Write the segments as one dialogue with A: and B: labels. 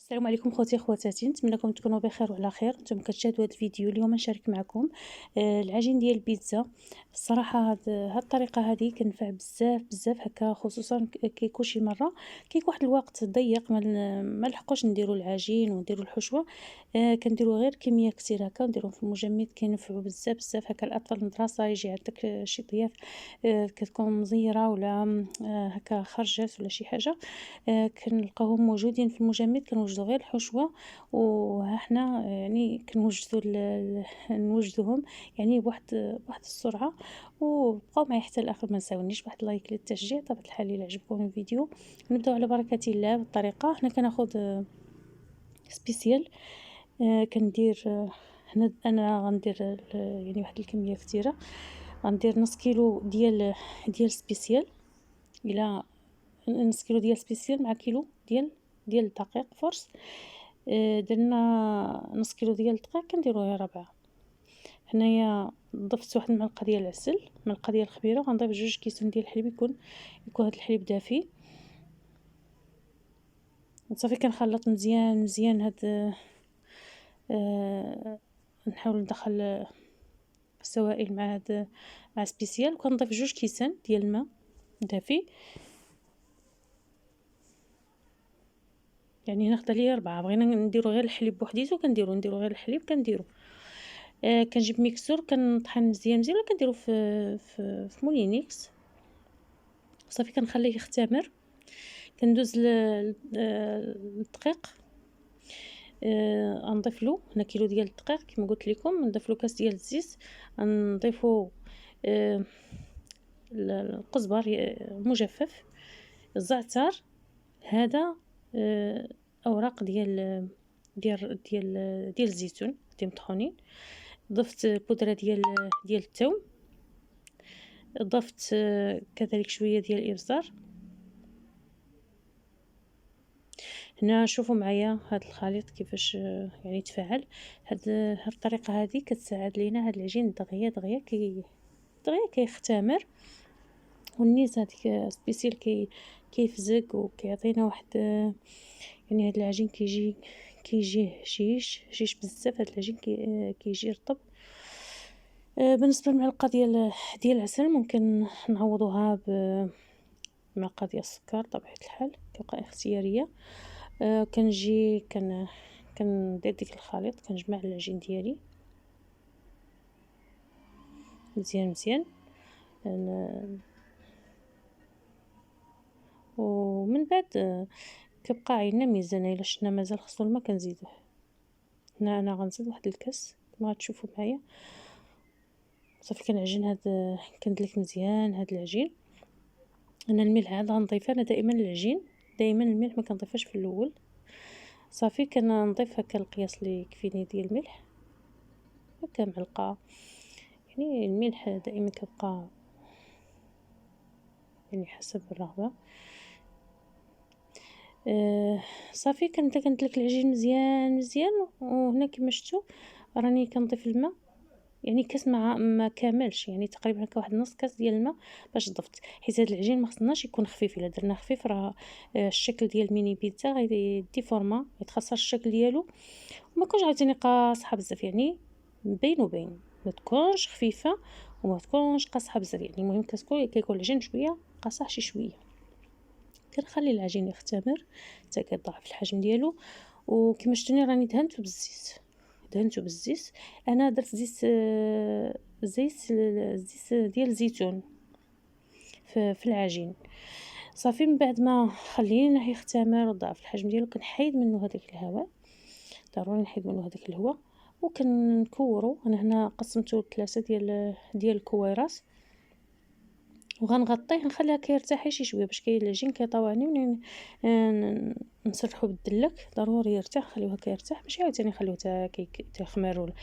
A: السلام عليكم خوتي خواتاتي، نتمنىكم تكونوا بخير وعلى خير. نتوما كتشاهدوا هذا الفيديو اليوم نشارك معكم العجين ديال البيتزا. الصراحه هاد الطريقه هذه كنفع بزاف بزاف هكا، خصوصا كيكون شي مره كيكون واحد الوقت ضيق ما نلحقوش نديروا العجين ونديروا الحشوه. كنديروا غير كميه كثيره هكا ونديروهم في المجمد، كينفعوا بزاف بزاف هكا الاطفال المدرسه يجي عندك شي ضياف كتكون مزيره ولا هكا خرجت ولا شي حاجه. كنلقاوهم موجودين في المجمد، كنوجدوا غير الحشوه وها حنا يعني كنوجدوا نوجدوهم يعني بواحد السرعه. وبقاو معايا حتى الاخر، ما نساونيش بواحد لايك للتشجيع. طبعا الحال الا عجبكم الفيديو نبداو على بركه الله بالطريقه. هنا كناخذ سبيسيال. كندير هنا انا غندير يعني واحد الكميه كثيره، غندير نص كيلو ديال سبيسيال. الى نص كيلو ديال سبيسيال مع كيلو ديال الدقيق فرص. درنا نص كيلو ديال الدقيق كنديرو غير ربعة. هنايا ضفت واحد المعلقه ديال العسل، معلقه ديال الخميره، وغنضيف 2 كيسون ديال الحليب. يكون هذا الحليب دافي. صافي كنخلط مزيان مزيان هاد نحاول ندخل السوائل مع سبيسيال. وكنضيف 2 كيسان ديال الماء دافي، يعني هنا خدا ليا 4. بغينا نديرو غير الحليب بوحديتو نديرو غير الحليب كنديرو. كنجيب ميكسور كنطحن مزيان ولا كنديرو في مولينيكس. صافي كنخليه يختمر. كندوز للدقيق. غنضيف له هنا كيلو ديال الدقيق كما قلت لكم، نضيف له كاس ديال الزيت، نضيفو القزبر مجفف، الزعتر هذا، اوراق ديال الزيتون مطحونين. ضفت بودره ديال الثوم، ضفت كذلك شويه ديال الابزار. هنا شوفوا معايا هذا الخليط كيفاش يعني تفاعل. هاد الطريقه هذه كتساعد لينا هاد العجين دغيا دغيا كيختمر. والنيز هذيك سبيسيال كيفزق وكيعطينا واحد يعني هاد العجين كيجي هشيش بزاف. هاد العجين كيجي رطب. بالنسبه للمعلقه ديال العسل ممكن نعوضوها بمعلقه ديال السكر طبيعه الحال، كتبقى اختياريه. كنجي كندير ديك الخليط، كنجمع العجين ديالي مزيان مزيان. ومن بعد كيبقى عندنا ميزان. الا شفنا مازال خصو الماء كنزيدوه. هنا انا غنزيد واحد الكاس كما غتشوفوا معايا. صافي كنعجن كندلك مزيان هاد العجين. انا الملح عاد غنضيفها. انا دائما العجين دائما الملح ما كنضيفهاش في الاول. صافي كنضيف هكا القياس اللي يكفيني ديال الملح، هكا معلقه. يعني الملح دائما كيبقى يعني حسب الرغبه. صافي كنبدا كندلك العجين مزيان مزيان. وهنا كما شفتوا راني كنضيف الماء، يعني كاس ما كاملش، يعني تقريبا هكا واحد نص كاس ديال الماء باش ضفت، حيت هذا العجين ما خصناش يكون خفيف. الا درنا خفيف راه الشكل ديال الميني بيتزا غيدي فورما، يتخسر الشكل ديالو وما يكونش عاوتاني قاصحه بزاف. يعني بين وبين، ما تكونش خفيفه وما تكونش قاصحه بزاف. يعني المهم كيكون العجين شويه قاصح شي شويه. كنخلي العجين يختمر حتى كيضاعف الحجم ديالو. وكما شفتوني راني دهنته بالزيت. انا درت زيت ديال الزيتون في العجين. صافي من بعد ما خليناه يختمر وضاعف الحجم ديالو كنحيد منه هذاك الهواء، ضروري نحيد منه هذاك الهواء. وكنكورو. انا هنا قسمته 3 ديال الكويرات، وغنغطيه نخليها كيرتاح شي شويه باش العجين كيطاوعني. نسرحو بالدلك، ضروري يرتاح. خليوه كيرتاح ماشي عاوتاني نخليوه حتى كيخمر ولا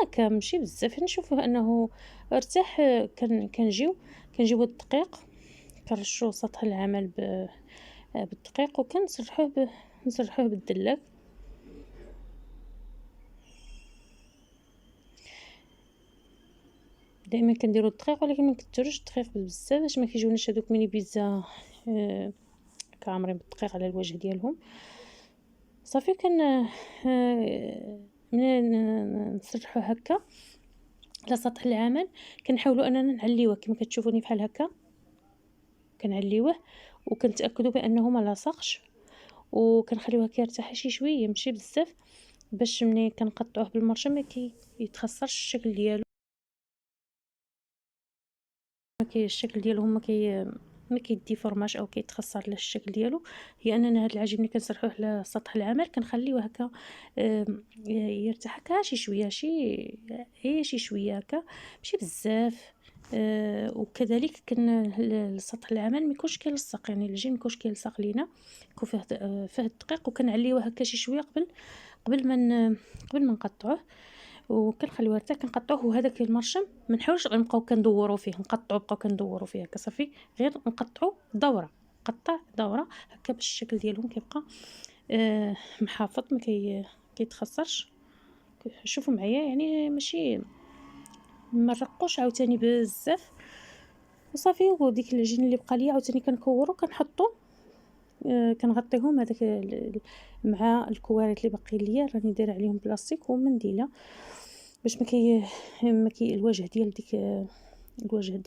A: هكا ماشي بزاف. نشوفوه انه ارتاح. كنجيبو الدقيق كنرشوه سطح العمل بالدقيق وكنسرحوه بالدلك. دائما كنديروا الدقيق، ولكن ما نكثروش الدقيق بزاف باش ما كيجيوناش هذوك ميني بيتزا كعامرين بالدقيق على الوجه ديالهم. صافي ملي نسرحوه هكا على سطح العمل، كنحاولوا أننا نعليوه كما كتشوفوني بحال هكا، كنعليوه وكنتأكدوا بأنه ما لاصقش، وكنخليوه كيرتاح شي شوية ماشي بزاف، باش ملي كنقطعوه بالمرشم ما كيتخسرش الشكل ديالو، الشكل ديالو ما كيديفورماش أو كيتخسر لا الشكل ديالو. هي أننا هاد العجين ملي كنسرحوه على سطح العمل كنخليوه هكا يرتاح هكا شي شوية، شي شوية هكا ماشي بزاف. وكذلك لسطح العمل ما يكونش كيلصق، يعني العجين ما يكونش كيلصق لينا، يكون فيه الدقيق، وكنعليوه هكا شي شوية قبل ما نقطعوه، وكنخليوه يرتاح كنقطعوه. وهداك المرشم ما نحاولش غير نبقاو كندوروا فيه، نبقاو كندوروا فيه هكا صافي، غير نقطعوا دوره، قطع دوره هكا باش الشكل ديالهم كيبقى محافظ، ما كيتخسرش. شوفوا معايا يعني ماشي ما نرقوش عاوتاني بزاف وصافي. وديك العجين اللي بقى ليا عاوتاني كنكورو كنحطو كنغطيهم هذاك مع الكواريط اللي باقي ليا، راني دايره عليهم بلاستيك ومنديله باش ما كي الوجه ديال ديك الوجه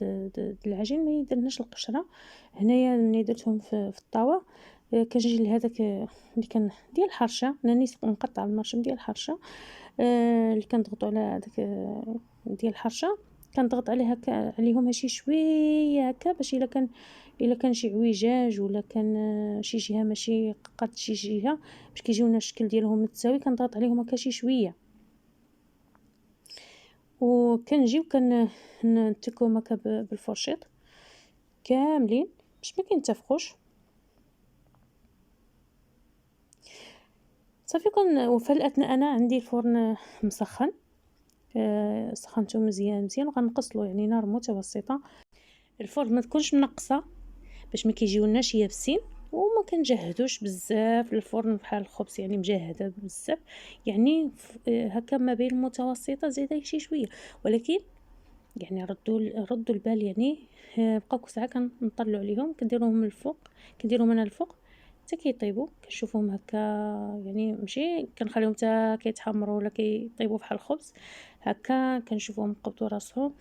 A: العجين ما يديرلناش القشره. هنايا ملي درتهم في الطاوه كنجي لهذاك اللي كان ديال الحرشه، راني نقطع المرشم ديال الحرشه اللي كنضغطوا على هذاك ديال الحرشه، كنضغط عليه هكا عليهم شي شويه هكا باش الا كان شي عويجاج ولا كان شي جهه ماشي قد شي جهه باش كيجيونا الشكل ديالهم متساوي، كنضغط عليهم هكا شي شويه، وكنجيو نتكوهم هكا بالفرشيط كاملين باش ما كينتفخوش صافي. وفي الاثناء انا عندي الفرن مسخن، سخنته مزيان وغنقصلو يعني نار متوسطه. الفرن ما تكونش منقصه باش ما كيجيوناش يابسين، وما كنجهدوش بزاف الفرن بحال الخبز يعني مجهده بزاف، يعني هكا ما بين المتوسطه زايده شي شويه، ولكن يعني ردوا البال يعني بقاو ساعه كنطلعوا عليهم كنديروهم من الفوق، كنديرهم انا الفوق حتى كيطيبوا، كنشوفهم هكا يعني ماشي كنخليهم حتى كيتحمروا ولا كيطيبوا بحال الخبز هكا، كنشوفهم قبضوا راسهم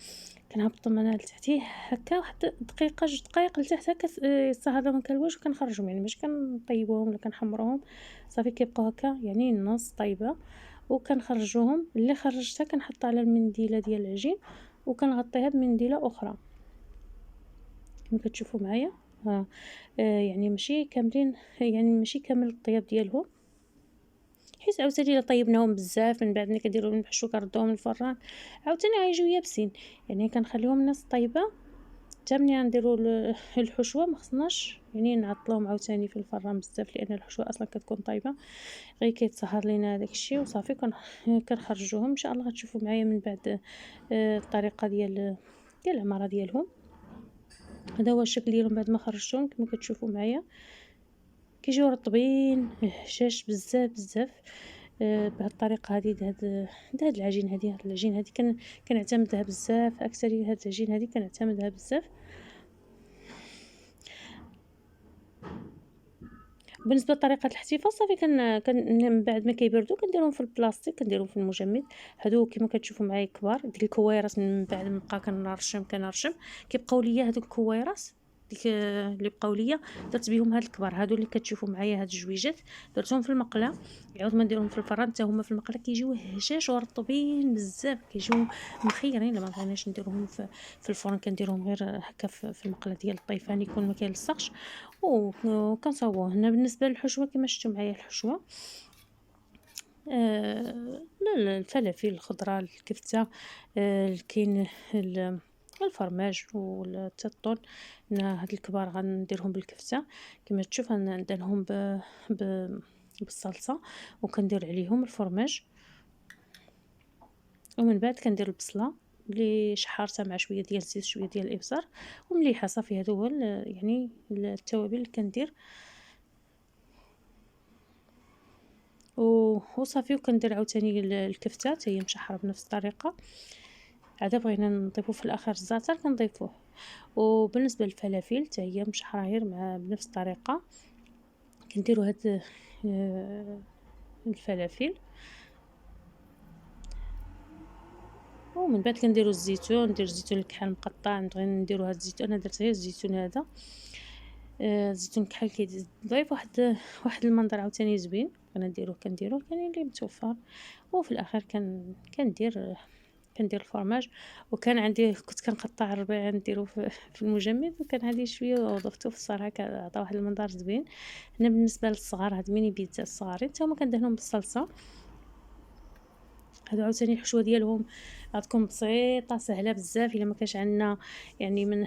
A: كنهبطهم انا لتحتيه هكا واحد دقيقه جوج دقائق لتحت هكا يستهضروا من الوجه وكنخرجهم، يعني ماشي كنطيبوهم ولا كنحمروهم، صافي كيبقاو هكا يعني نص طيبه وكنخرجوهم. اللي خرجتها كنحطها على المنديله ديال العجين وكنغطيها بمنديله اخرى كما كتشوفوا معايا. يعني ماشي كاملين، يعني ماشي كامل الطياب ديالهم، حيت عاوتاني الا طيبناهم بزاف من بعد ملي كنديروهم نحشو كنردوهم للفران عاوتاني غيجيو يابسين، يعني كنخليهم نص طيبه حتى ملي غنديروا الحشوه ما خصناش يعني نعطلوهم عاوتاني في الفران بزاف، لان الحشوه اصلا كتكون طيبه غير كيتسهر لينا هذاك الشيء وصافي. كنخرجوهم ان شاء الله غتشوفوا معايا من بعد الطريقه ديال العماره ديالهم. هذا هو الشكل ديالهم بعد ما خرجتهم كما كتشوفوا معايا، كيجيو رطبين هشاش بزاف بهذه الطريقه هذه. هاد العجين هذه كنعتمدها بزاف، اكثريه هاد العجين هذه كنعتمدها بزاف. بالنسبه لطريقه الاحتفاظ صافي من بعد ما كيبردوا كنديرهم في البلاستيك، كنديرهم في المجمد. هادو كما كتشوفوا معايا كبار، ديك الكويرات من بعد ما بقى كنرشم كيبقاو ليا هادوك الكويرات ديك اللي بقاو ليا درت بهم هاد الكبار هادو اللي كتشوفوا معايا هاد الجويجات درتهم في المقله، عاود ما نديرهم في الفران حتى هما في المقله كيجيو هشاش ورطبين بزاف، كيجيو مخيرين. لما بغيناش نديرهم في الفرن كنديرهم غير هكا في المقله ديال الطيفان يكون ما كيلصقش وكنصاوبوه. هنا بالنسبه للحشوه كما شفتوا معايا الحشوه لا الفلافل الخضراء الكفته كاين الفرماج والتطون. هاد الكبار غنديرهم بالكفته كما تشوف نديرهم بالصلصه وكندير عليهم الفرماج، ومن بعد كندير البصله اللي شحرتها مع شويه ديال الزيت شويه ديال الابزار ومليحه صافي. هذا هو يعني التوابل اللي كندير وصافي. وكندير عاوتاني الكفته حتى هي مشحره بنفس الطريقه، عاد بغينا نضيفو في الاخر الزعتر كنضيفوه. وبالنسبه للفلافل حتى هي مشحره غير مع بنفس الطريقه كنديروا هاد الفلافل، ومن بعد كنديرو الزيتون، ندير الزيتون الكحل مقطع، نبغي نديرو هاد الزيتون، أنا درت غير الزيتون هذا، الزيتون الكحل ضيف واحد المنظر عاوتاني زوين، أنا كنديروه كاين اللي متوفر، وفي الأخير كندير الفرماج، وكان عندي كنت كنقطّع الربيع نديرو في المجمد، وكان عندي شوية وضفتو في الصراحة عطا واحد المنظر زوين. هنا بالنسبة للصغار هاد ميني بيتزا الصغارين تا هُما كندهنهم بالصلصة، هادو عاوتاني الحشوة ديالهم غتكون بسيطة ساهلة بزاف إلا ما كانش عندنا يعني من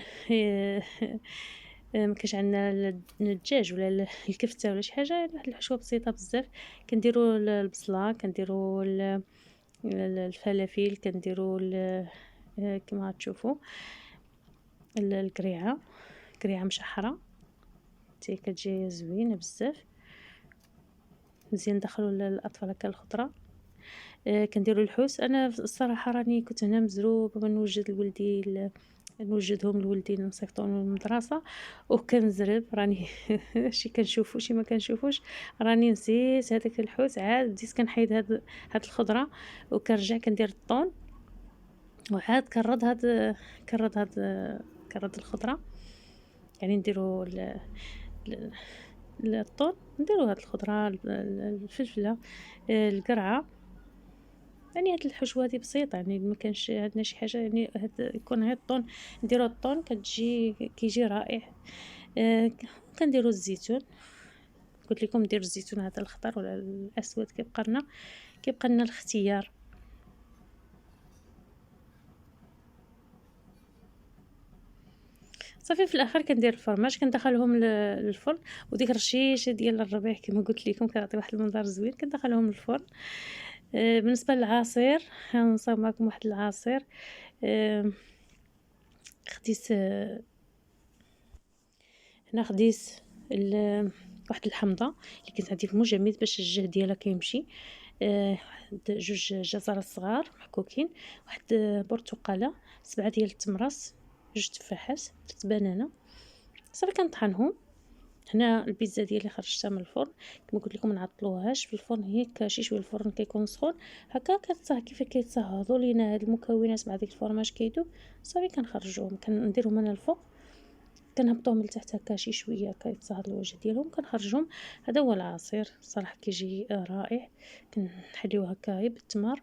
A: ما كانش عندنا الدجاج ولا الكفتة ولا شي حاجة، واحد الحشوة بسيطة بزاف. كنديرو البصلة، كنديرو الفلافل، كنديرو كيما غتشوفوا الكريعة، كريعة مشحرة حتى هي كتجي زوينة بزاف، مزيان ندخّلو للأطفال هاكا الخضرة. كنديرو الحوت، أنا الصراحة راني كنت هنا مزروبة من نوجد لولدي نوجدهم لولدي نصيفطهم للمدرسة، وكنزرب راني شي كنشوفو شي ما كنشوفوش، راني نسيت هذاك الحوت، عاد بديت كنحيد هاد الخضرة، وكنرجع كندير الطون، وعاد كنرد الخضرة، يعني نديرو ال الطون، نديرو هاد الخضرة الفلفلة، القرعة، يعني هاد الحشوة هادي بسيطة، يعني ما كانش عندنا شي حاجة، يعني يكون غير الطون، نديرو الطون كيجي رائع. ك كنديرو الزيتون، قلت لكم نديرو الزيتون هذا الأخضر ولا الأسود كيبقى لنا الاختيار. صافي في الآخر كندير الفرماج كندخلهم للفرن، وديك الرشيشة ديال الربيع كيما قلت لكم كيعطي واحد المنظر زوين، كندخلهم للفرن. بالنسبة للعصير غنصاوب معكم واحد العصير. خديت هنا خديت ال واحد الحمضة اللي كانت عندي في المجمد باش الجهد ديالها كيمشي، واحد 2 جزر صغار محكوكين، واحد برتقالة، 7 ديال التمرات، 2 تفاحات، 3 بنانة، صافي كنطحنهم. هنا البيتزا ديالي خرجتها من الفرن، كما قلت لكم منعطلوهاش في الفرن، هي شي شويه الفرن كيكون سخون هكا كيف كيتصهدوا لينا هاد المكونات مع ديك الفرماج كيدوب، صافي كنخرجوهم كنديرهم انا الفوق، كنهبطوهم لتحت هكا شي شويه هكا يتصهد الوجه ديالهم كنخرجهم. هذا هو العصير صراحه كيجي رائع، كنحليوه هكا غير بالتمر.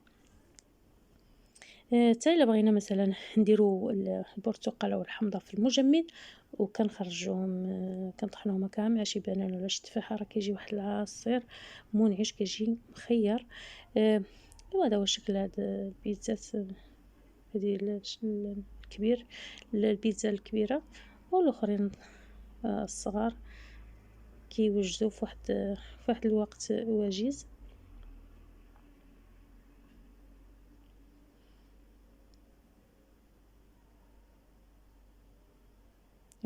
A: حتى إلا بغينا مثلًا نديرو البرتقالة والحمضة في المجمد، وكنخرجوهم كنطحنوهم هكا مع شي بنانة ولا شي تفاحة، راه كيجي واحد العصير منعش كيجي مخيّر. إيوا هذا هو شكل هاد البيتزات هادي الكبير، البيتزا الكبيرة، والآخرين الصغار كيوجدوا في واحد الوقت وجيز.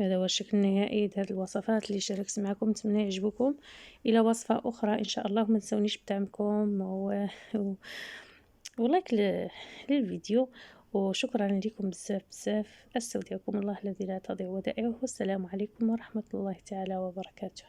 A: هذا هو الشكل النهائي لهاد الوصفات اللي شاركت معكم، نتمنى يعجبوكم. إلى وصفة أخرى إن شاء الله، وما تنسونيش بدعمكم و ولايك للفيديو، وشكرا لكم بزاف بزاف. أستودعكم الله الذي لا تضيع ودائعه، والسلام عليكم ورحمة الله تعالى وبركاته.